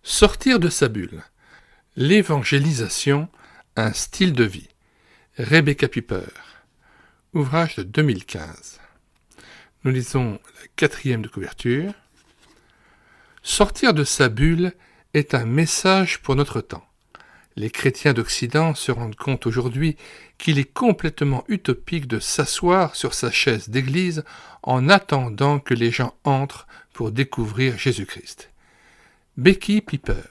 Sortir de sa bulle. L'évangélisation, un style de vie. Rebecca Piper. Ouvrage de 2015. Nous lisons la 4e de couverture. Sortir de sa bulle est un message pour notre temps. Les chrétiens d'Occident se rendent compte aujourd'hui qu'il est complètement utopique de s'asseoir sur sa chaise d'église en attendant que les gens entrent pour découvrir Jésus-Christ. Becky Piper,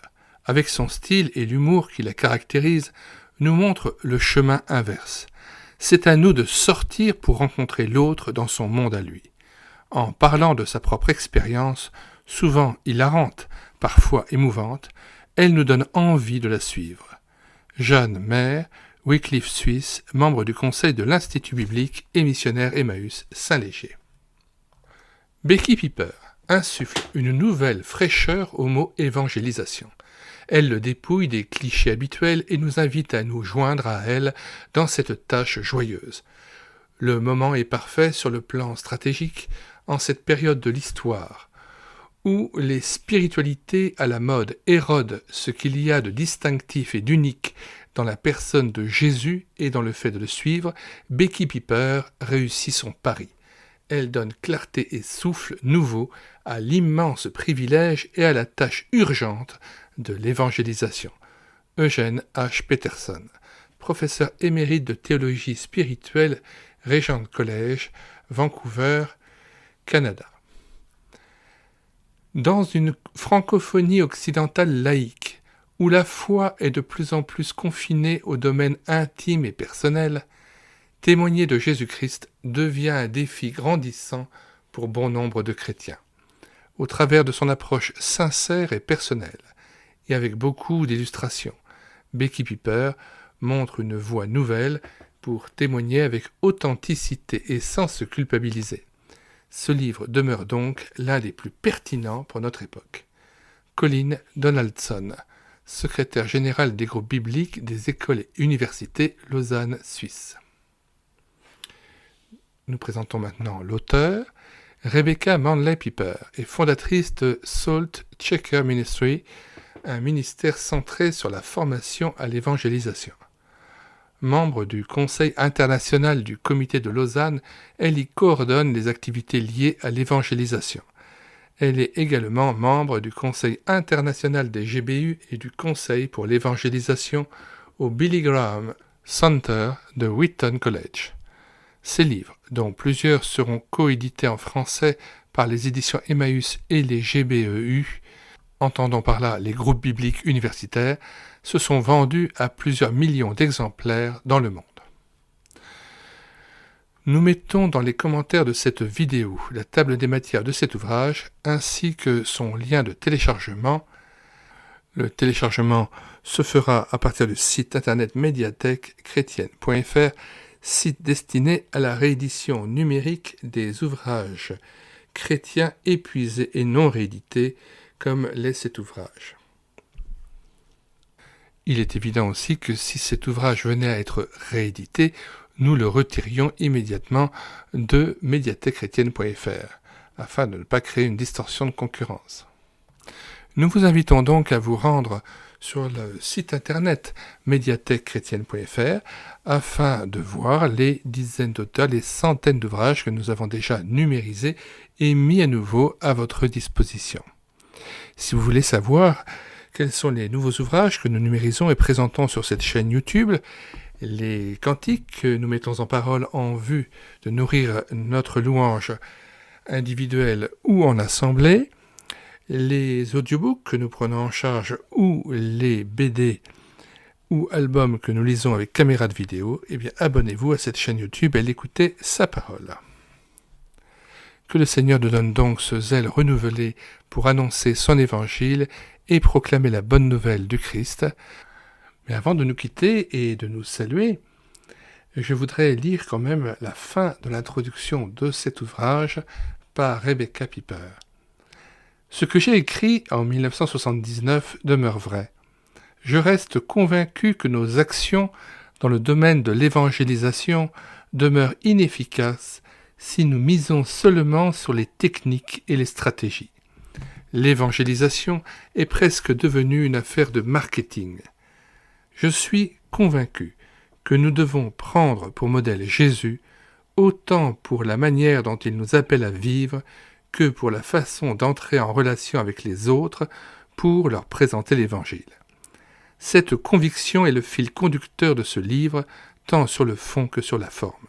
avec son style et l'humour qui la caractérise, nous montre le chemin inverse. C'est à nous de sortir pour rencontrer l'autre dans son monde à lui. En parlant de sa propre expérience, souvent hilarante, parfois émouvante, elle nous donne envie de la suivre. Jeanne Maire, Wycliffe Suisse, membre du conseil de l'Institut biblique et missionnaire Emmaüs Saint-Léger. Becky Piper insuffle une nouvelle fraîcheur au mot évangélisation. Elle le dépouille des clichés habituels et nous invite à nous joindre à elle dans cette tâche joyeuse. Le moment est parfait sur le plan stratégique en cette période de l'histoire, où les spiritualités à la mode érodent ce qu'il y a de distinctif et d'unique dans la personne de Jésus et dans le fait de le suivre. Becky Piper réussit son pari. Elle donne clarté et souffle nouveau à l'immense privilège et à la tâche urgente de l'évangélisation. Eugène H. Peterson, professeur émérite de théologie spirituelle, Regent College, Vancouver, Canada. Dans une francophonie occidentale laïque, où la foi est de plus en plus confinée au domaine intime et personnel, témoigner de Jésus-Christ devient un défi grandissant pour bon nombre de chrétiens. Au travers de son approche sincère et personnelle, et avec beaucoup d'illustrations, Becky Piper montre une voie nouvelle pour témoigner avec authenticité et sans se culpabiliser. Ce livre demeure donc l'un des plus pertinents pour notre époque. Colin Donaldson, secrétaire général des groupes bibliques des écoles et universités Lausanne, Suisse. Nous présentons maintenant l'auteur. Rebecca Manley Piper est fondatrice de Salt Shaker Ministry, un ministère centré sur la formation à l'évangélisation. Membre du Conseil international du Comité de Lausanne, elle y coordonne les activités liées à l'évangélisation. Elle est également membre du Conseil international des GBU et du Conseil pour l'évangélisation au Billy Graham Center de Wheaton College. Ces livres, dont plusieurs seront coédités en français par les éditions Emmaüs et les GBEU, entendons par là les groupes bibliques universitaires, se sont vendus à plusieurs millions d'exemplaires dans le monde. Nous mettons dans les commentaires de cette vidéo la table des matières de cet ouvrage ainsi que son lien de téléchargement. Le téléchargement se fera à partir du site internet médiathèque-chrétienne.fr, site destiné à la réédition numérique des ouvrages chrétiens épuisés et non réédités, comme l'est cet ouvrage. Il est évident aussi que si cet ouvrage venait à être réédité, nous le retirions immédiatement de médiathèque-chrétienne.fr, afin de ne pas créer une distorsion de concurrence. Nous vous invitons donc à vous rendre sur le site internet médiathèque-chrétienne.fr afin de voir les dizaines d'auteurs, les centaines d'ouvrages que nous avons déjà numérisés et mis à nouveau à votre disposition. Si vous voulez savoir quels sont les nouveaux ouvrages que nous numérisons et présentons sur cette chaîne YouTube, les cantiques que nous mettons en parole en vue de nourrir notre louange individuelle ou en assemblée, les audiobooks que nous prenons en charge ou les BD ou albums que nous lisons avec caméra de vidéo, eh bien abonnez-vous à cette chaîne YouTube et écoutez sa parole. Que le Seigneur nous donne donc ce zèle renouvelé pour annoncer son évangile et proclamer la bonne nouvelle du Christ. Mais avant de nous quitter et de nous saluer, je voudrais lire quand même la fin de l'introduction de cet ouvrage par Rebecca Piper. Ce que j'ai écrit en 1979 demeure vrai. Je reste convaincu que nos actions dans le domaine de l'évangélisation demeurent inefficaces si nous misons seulement sur les techniques et les stratégies. L'évangélisation est presque devenue une affaire de marketing. Je suis convaincu que nous devons prendre pour modèle Jésus, autant pour la manière dont il nous appelle à vivre que pour la façon d'entrer en relation avec les autres pour leur présenter l'Évangile. Cette conviction est le fil conducteur de ce livre, tant sur le fond que sur la forme.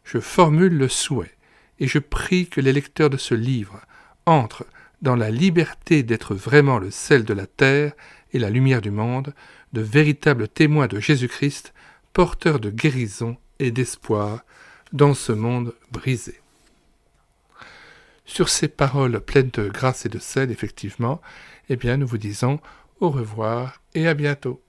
Je formule le souhait et je prie que les lecteurs de ce livre entrent dans la liberté d'être vraiment le sel de la terre et la lumière du monde, de véritables témoins de Jésus-Christ, porteurs de guérison et d'espoir dans ce monde brisé. Sur ces paroles pleines de grâce et de sel, effectivement, nous vous disons au revoir et à bientôt.